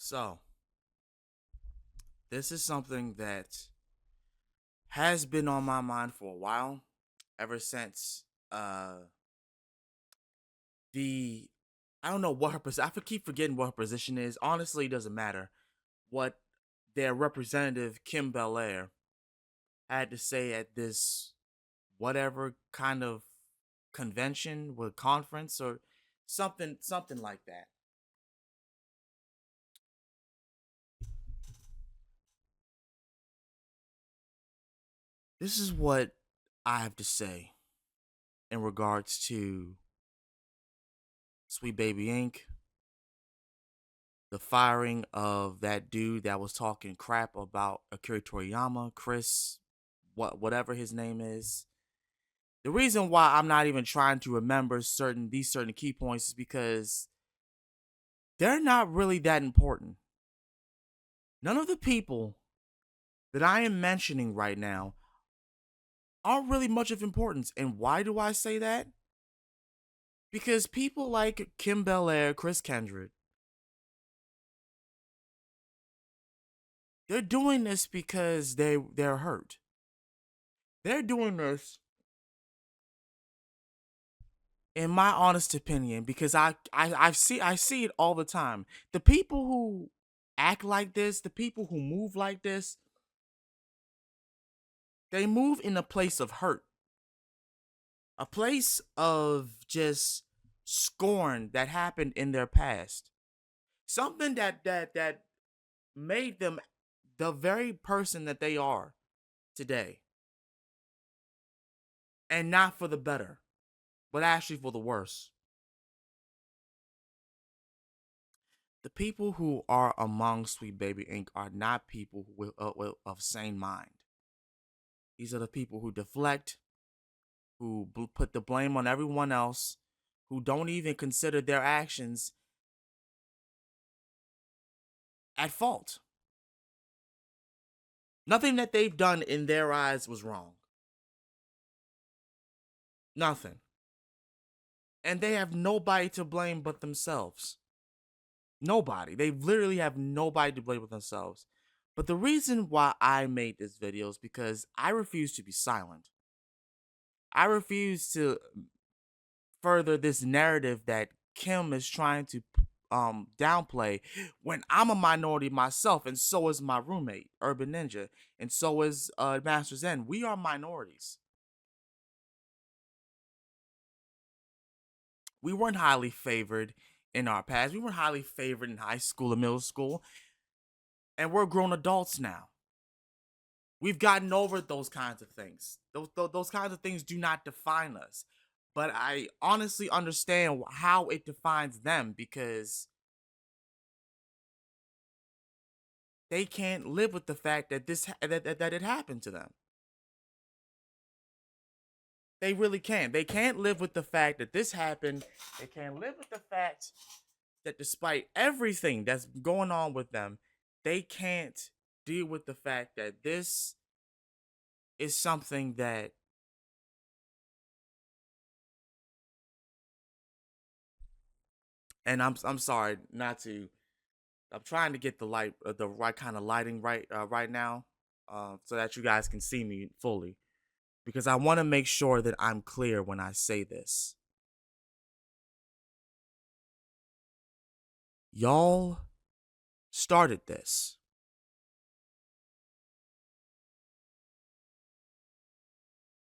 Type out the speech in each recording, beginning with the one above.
So, this is something that has been on my mind for a while, ever since the I don't know what her position. I keep forgetting what her position is. Honestly, it doesn't matter. What their representative Kim Belair had to say at this whatever kind of convention or conference or something like that. This is what I have to say in regards to Sweet Baby Inc., the firing of that dude that was talking crap about Akira Toriyama, Chris, whatever his name is. The reason why I'm not even trying to remember certain key points is because they're not really that important. None of the people that I am mentioning right now aren't really much of importance. And why do I say that? Because people like Kim Belair, Chris Kendrick, they're doing this because they're hurt. They're doing this, in my honest opinion, because I see it all the time. The people who act like this, the people who move like this, they move in a place of hurt, a place of just scorn that happened in their past, something that made them the very person that they are today, and not for the better, but actually for the worse. The people who are among Sweet Baby Inc. are not people of sane mind. These are the people who deflect, who put the blame on everyone else, who don't even consider their actions at fault. Nothing that they've done in their eyes was wrong. Nothing. And they have nobody to blame but themselves. Nobody. They literally have nobody to blame but themselves. But the reason why I made this video is because I refuse to be silent. I refuse to further this narrative that Kim is trying to downplay when I'm a minority myself, and so is my roommate, Urban Ninja, and so is Master Zen. We are minorities. We weren't highly favored in our past. We weren't highly favored in high school and middle school, and we're grown adults now. We've gotten over those kinds of things. Those kinds of things do not define us. But I honestly understand how it defines them, because they can't live with the fact that that it happened to them. They really can't. They can't live with the fact that this happened. They can't live with the fact that despite everything that's going on with them, they can't deal with the fact that this is something that, and I'm sorry not to, I'm trying to get the right kind of lighting right now, so that you guys can see me fully, because I want to make sure that I'm clear when I say this. Y'all started this.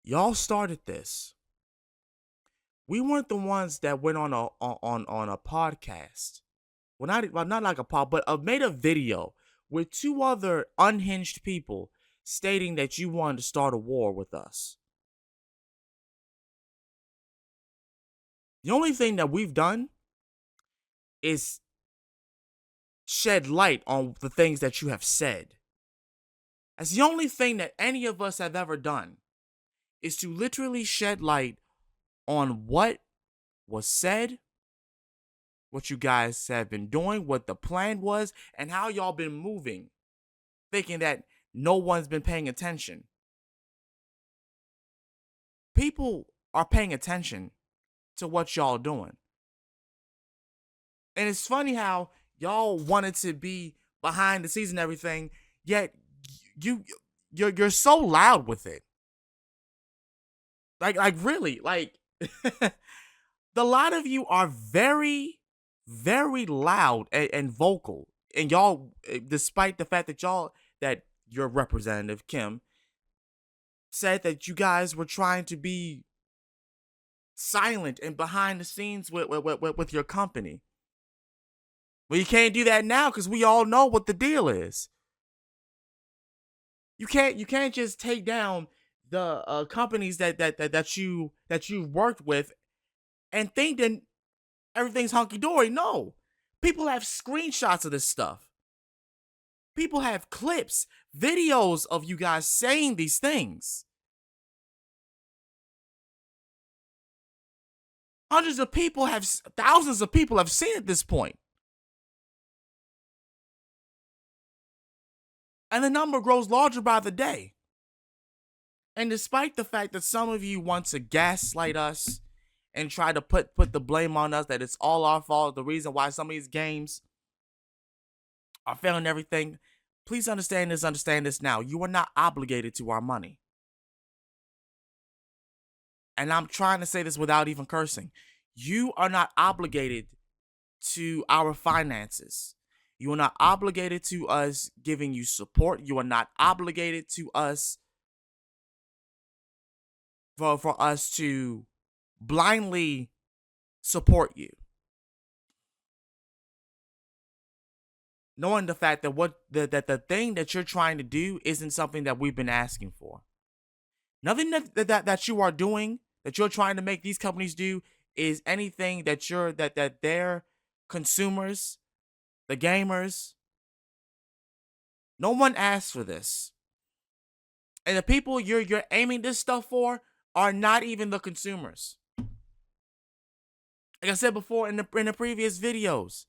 Y'all started this. We weren't the ones that went on a podcast. Well, not like a pod, but made a video with two other unhinged people stating that you wanted to start a war with us. The only thing that we've done is shed light on the things that you have said. That's the only thing that any of us have ever done, is to literally shed light on what was said, what you guys have been doing, what the plan was, and how y'all been moving, thinking that no one's been paying attention. People are paying attention to what y'all doing. And it's funny how Y'all wanted to be behind the scenes and everything, yet you you're so loud with it. Like really, like the lot of you are very, very loud and vocal, and y'all, despite the fact that your representative Kim said that you guys were trying to be silent and behind the scenes with your company. Well, you can't do that now because we all know what the deal is. You can't just take down the companies that you've worked with and think that everything's hunky dory. No, people have screenshots of this stuff. People have clips, videos of you guys saying these things. Thousands of people have seen it at this point. And the number grows larger by the day. And despite the fact that some of you want to gaslight us and try to put the blame on us, that it's all our fault, the reason why some of these games are failing everything, please understand this now. You are not obligated to our money. And I'm trying to say this without even cursing. You are not obligated to our finances. You are not obligated to us giving you support. You are not obligated to us for us to blindly support you. Knowing the fact that that the thing that you're trying to do isn't something that we've been asking for. Nothing that you are doing, that you're trying to make these companies do, is anything that their consumers, the gamers, no one asked for this. And the people you're aiming this stuff for are not even the consumers. Like I said before in the previous videos,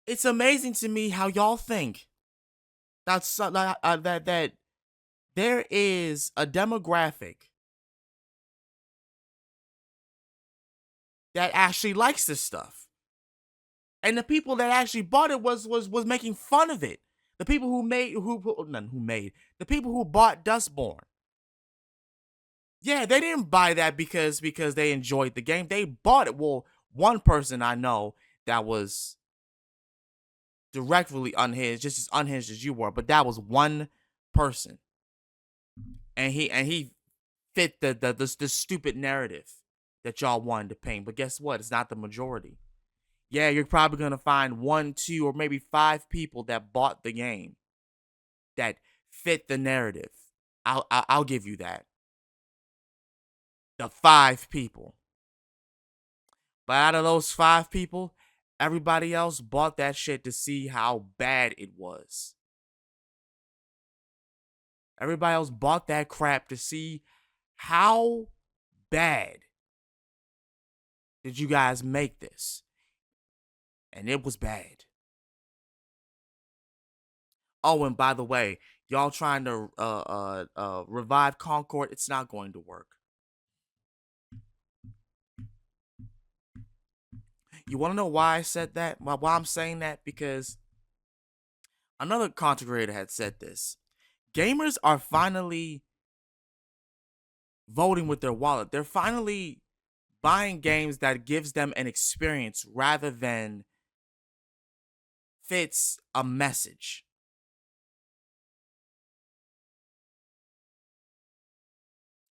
it's amazing to me how y'all think that there is a demographic that actually likes this stuff, and the people that actually bought it was making fun of it. The people the people who bought Dustborn. Yeah, they didn't buy that because they enjoyed the game. They bought it. Well, one person I know that was directly unhinged, just as unhinged as you were, but that was one person, and he fit the stupid narrative that y'all wanted to paint. But guess what? It's not the majority. Yeah, you're probably gonna find 1, 2, or maybe 5 people that bought the game that fit the narrative. I'll give you that. The 5 people. But out of those 5 people, everybody else bought that shit to see how bad it was. Everybody else bought that crap to see how bad did you guys make this. And it was bad. Oh, and by the way, y'all trying to revive Concord, it's not going to work. You want to know why I said that? Why I'm saying that? Because another content creator had said this. Gamers are finally voting with their wallet. They're finally buying games that gives them an experience rather than fits a message.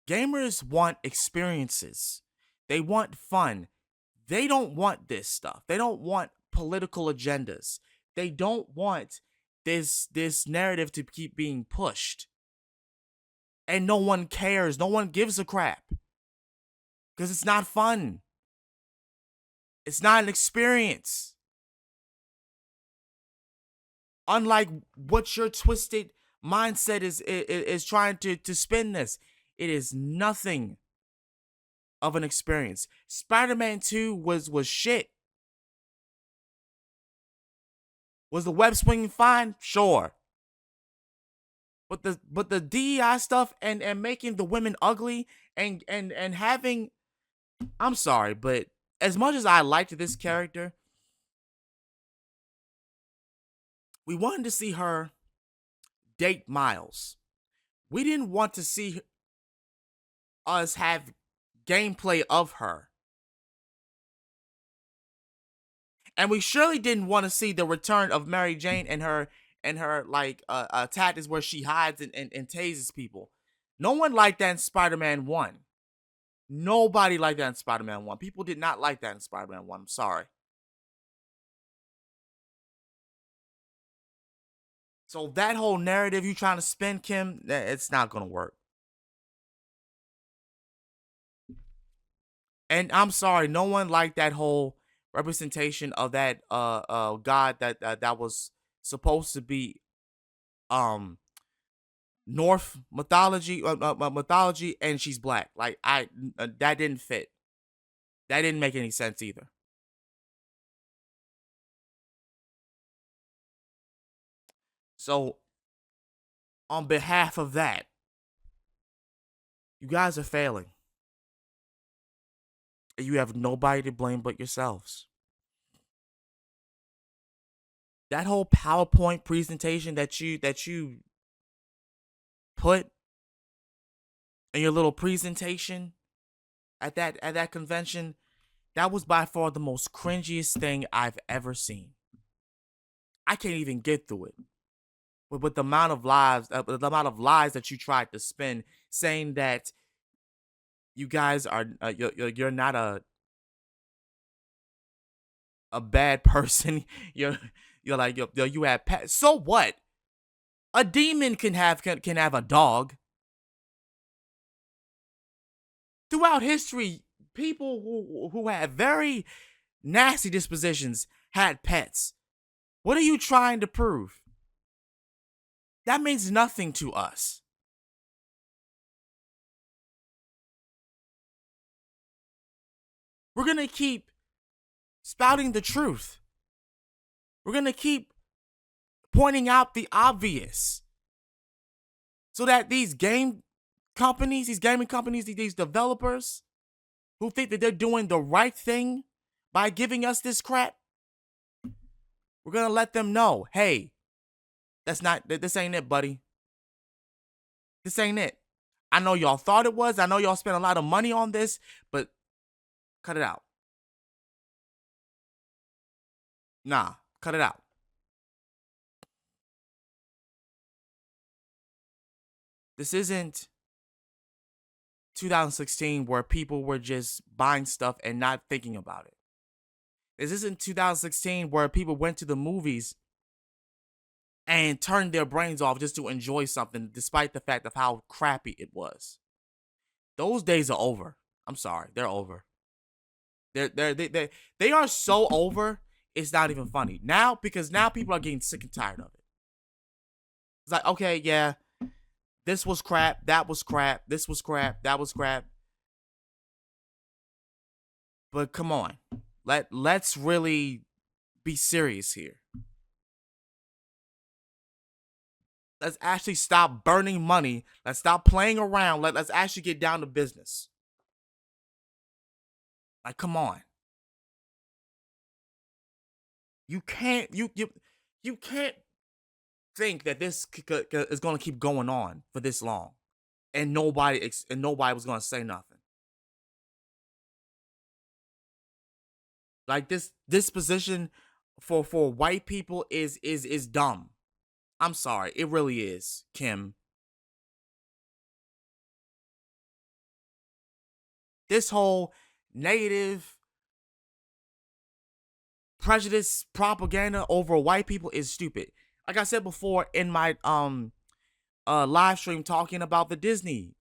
Gamers want experiences. They want fun. They don't want this stuff. They don't want political agendas. They don't want this narrative to keep being pushed. And no one cares. No one gives a crap. Because it's not fun. It's not an experience. Unlike what your twisted mindset is trying to spin this. It is nothing of an experience. Spider-Man 2 was shit. Was the web swinging fine? Sure. But the DEI stuff and making the women ugly and having, I'm sorry, but as much as I liked this character, We wanted to see her date Miles. We didn't want to see us have gameplay of her. And we surely didn't want to see the return of Mary Jane and her like tactics where she hides and tases people. No one liked that in Spider-Man 1. Nobody liked that in Spider-Man 1. People did not like that in Spider-Man 1. I'm sorry. So that whole narrative you trying to spin, Kim, it's not gonna work. And I'm sorry, no one liked that whole representation of that god that was supposed to be um North mythology, and she's black. Like that didn't fit. That didn't make any sense either. So on behalf of that, you guys are failing. You have nobody to blame but yourselves. That whole PowerPoint presentation that you put in your little presentation at that convention, that was by far the most cringiest thing I've ever seen. I can't even get through it. With the amount of lies that you tried to spin, saying that you guys are you're not a bad person. You're like you have pets. So what? A demon can have a dog. Throughout history, people who have very nasty dispositions had pets. What are you trying to prove? That means nothing to us. We're going to keep spouting the truth. We're going to keep pointing out the obvious so that these gaming companies, these developers who think that they're doing the right thing by giving us this crap, we're going to let them know, hey, this ain't it, buddy. This ain't it. I know y'all thought it was. I know y'all spent a lot of money on this, but cut it out. Nah, cut it out. This isn't 2016 where people were just buying stuff and not thinking about it. This isn't 2016 where people went to the movies and turned their brains off just to enjoy something despite the fact of how crappy it was. Those days are over. I'm sorry, they're over. They are so over. It's not even funny now because now people are getting sick and tired of it. It's like, okay, yeah, this was crap, that was crap, this was crap, that was crap. But come on, let's really be serious here. Let's actually stop burning money. Let's stop playing around. Let's actually get down to business. Like, come on. You can't you can't think that this is going to keep going on for this long, and nobody was going to say nothing. Like this position for white people is dumb. I'm sorry, it really is, Kim. This whole negative prejudice propaganda over white people is stupid. Like I said before in my live stream talking about the Disney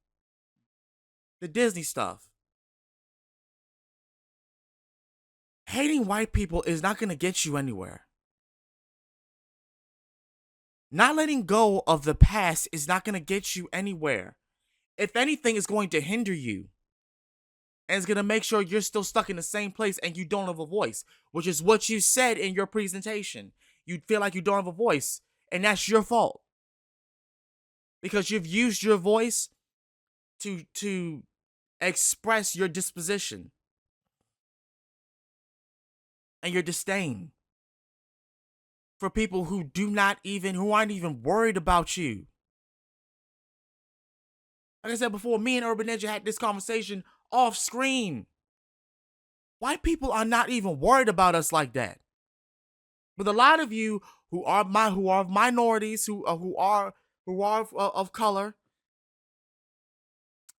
stuff. Hating white people is not going to get you anywhere. Not letting go of the past is not going to get you anywhere. If anything, it's going to hinder you. And it's going to make sure you're still stuck in the same place and you don't have a voice, which is what you said in your presentation. You feel like you don't have a voice, and that's your fault. Because you've used your voice to express your disposition and your disdain for people who aren't even worried about you. Like I said before, me and Urban Ninja had this conversation off screen. White people are not even worried about us like that. But a lot of you who are minorities, who are of color,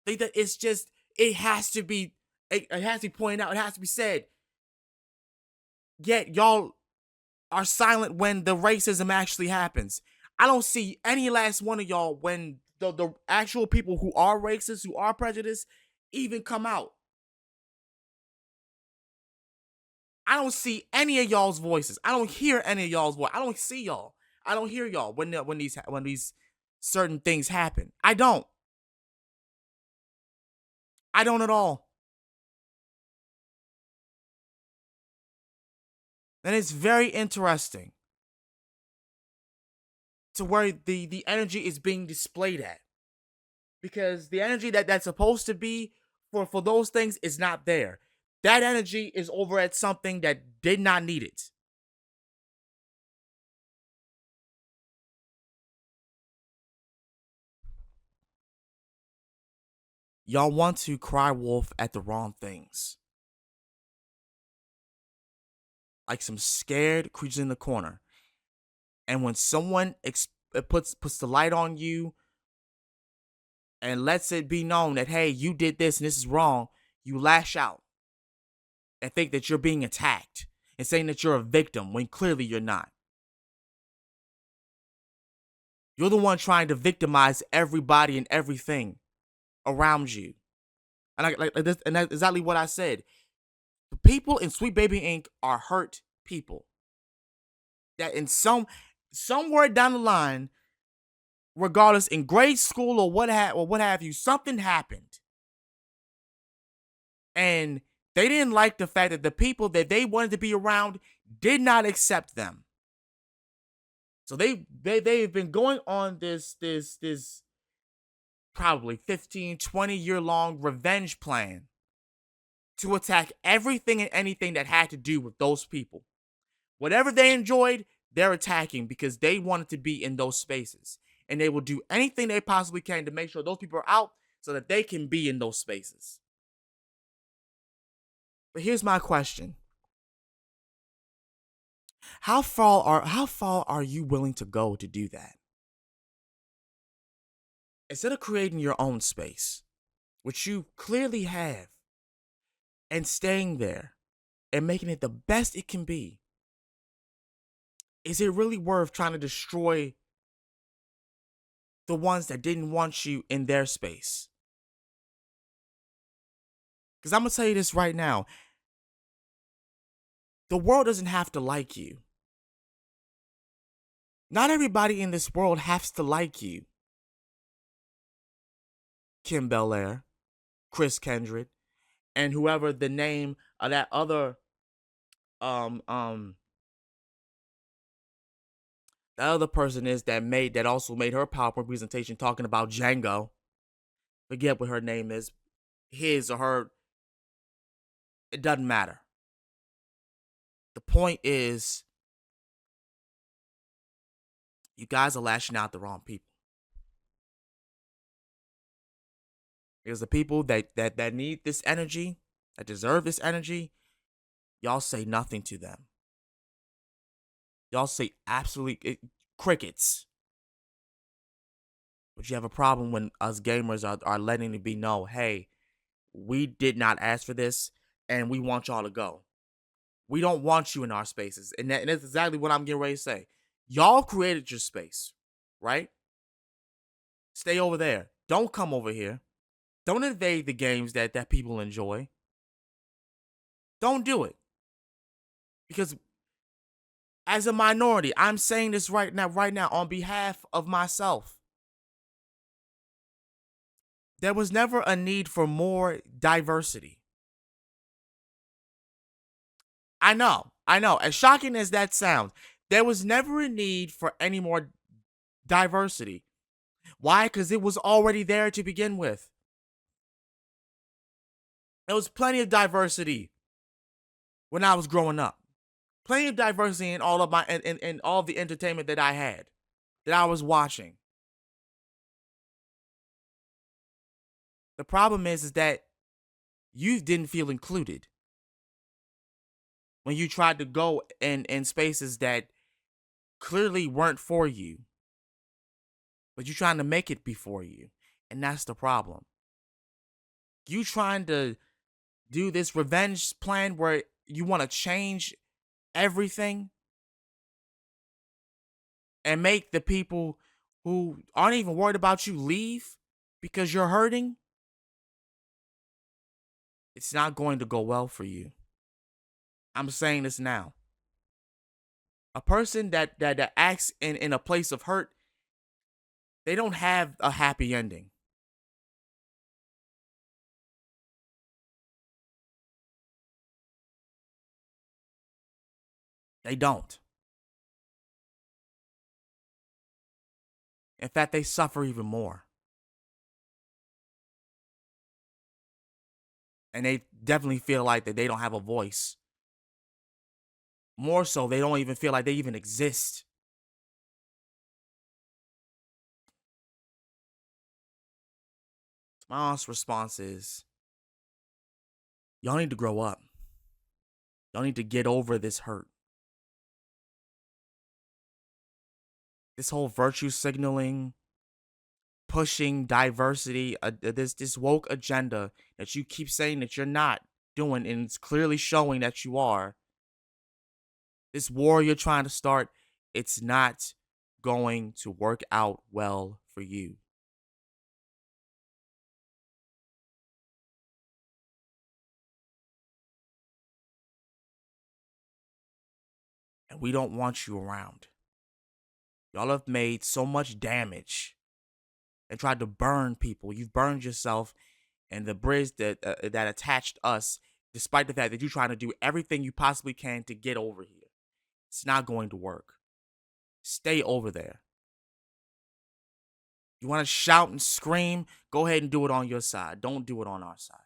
think that it's just it has to be pointed out. It has to be said. Yet y'all are silent when the racism actually happens. I don't see any last one of y'all when the actual people who are racist, who are prejudiced, even come out. I don't see any of y'all's voices. I don't hear any of y'all's voice. I don't see y'all. I don't hear y'all when these certain things happen. I don't. I don't at all. And it's very interesting to where the energy is being displayed at. Because the energy that's supposed to be for those things is not there. That energy is over at something that did not need it. Y'all want to cry wolf at the wrong things. Like some scared creatures in the corner. And when someone puts the light on you and lets it be known that, hey, you did this and this is wrong, you lash out and think that you're being attacked and saying that you're a victim when clearly you're not. You're the one trying to victimize everybody and everything around you. And and that's exactly what I said. The people in Sweet Baby Inc. are hurt people. That in somewhere down the line, regardless in grade school or what have you, something happened. And they didn't like the fact that the people that they wanted to be around did not accept them. So they've been going on this probably 15, 20-year long revenge plan to attack everything and anything that had to do with those people. Whatever they enjoyed, they're attacking because they wanted to be in those spaces. And they will do anything they possibly can to make sure those people are out so that they can be in those spaces. But here's my question. How far are you willing to go to do that? Instead of creating your own space, which you clearly have, and staying there and making it the best it can be, is it really worth trying to destroy the ones that didn't want you in their space? Because I'm going to tell you this right now. The world doesn't have to like you. Not everybody in this world has to like you. Kim Belair, Chris Kendrick, and whoever the name of that other that other person is that also made her PowerPoint presentation talking about Django. Forget what her name is. His or her. It doesn't matter. The point is, you guys are lashing out the wrong people. Because the people that need this energy, that deserve this energy, y'all say nothing to them. Y'all say absolutely crickets. But you have a problem when us gamers are letting it be known, hey, we did not ask for this, and we want y'all to go. We don't want you in our spaces. And that's exactly what I'm getting ready to say. Y'all created your space, right? Stay over there. Don't come over here. Don't invade the games that people enjoy. Don't do it. Because as a minority, I'm saying this right now on behalf of myself. There was never a need for more diversity. I know. As shocking as that sounds, there was never a need for any more diversity. Why? Because it was already there to begin with. There was plenty of diversity when I was growing up. Plenty of diversity in all of my in all of the entertainment that I had, that I was watching. The problem is that you didn't feel included when you tried to go in spaces that clearly weren't for you, but you're trying to make it be for you. And that's the problem. You trying to do this revenge plan where you want to change everything and make the people who aren't even worried about you leave because you're hurting. It's not going to go well for you. I'm saying this now. A person that acts in a place of hurt, they don't have a happy ending. They don't. In fact, they suffer even more. And they definitely feel like that they don't have a voice. More so, they don't even feel like they even exist. My honest response is, y'all need to grow up. Y'all need to get over this hurt. This whole virtue signaling, pushing diversity, this woke agenda that you keep saying that you're not doing, and it's clearly showing that you are. This war you're trying to start, it's not going to work out well for you. And we don't want you around. Y'all have made so much damage and tried to burn people. You've burned yourself and the bridge that attached us, despite the fact that you're trying to do everything you possibly can to get over here. It's not going to work. Stay over there. You want to shout and scream? Go ahead and do it on your side. Don't do it on our side.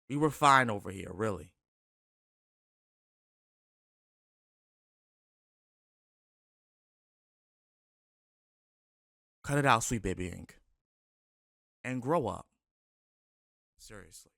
We were fine over here, really. Cut it out, sweet baby ink. And grow up. Seriously.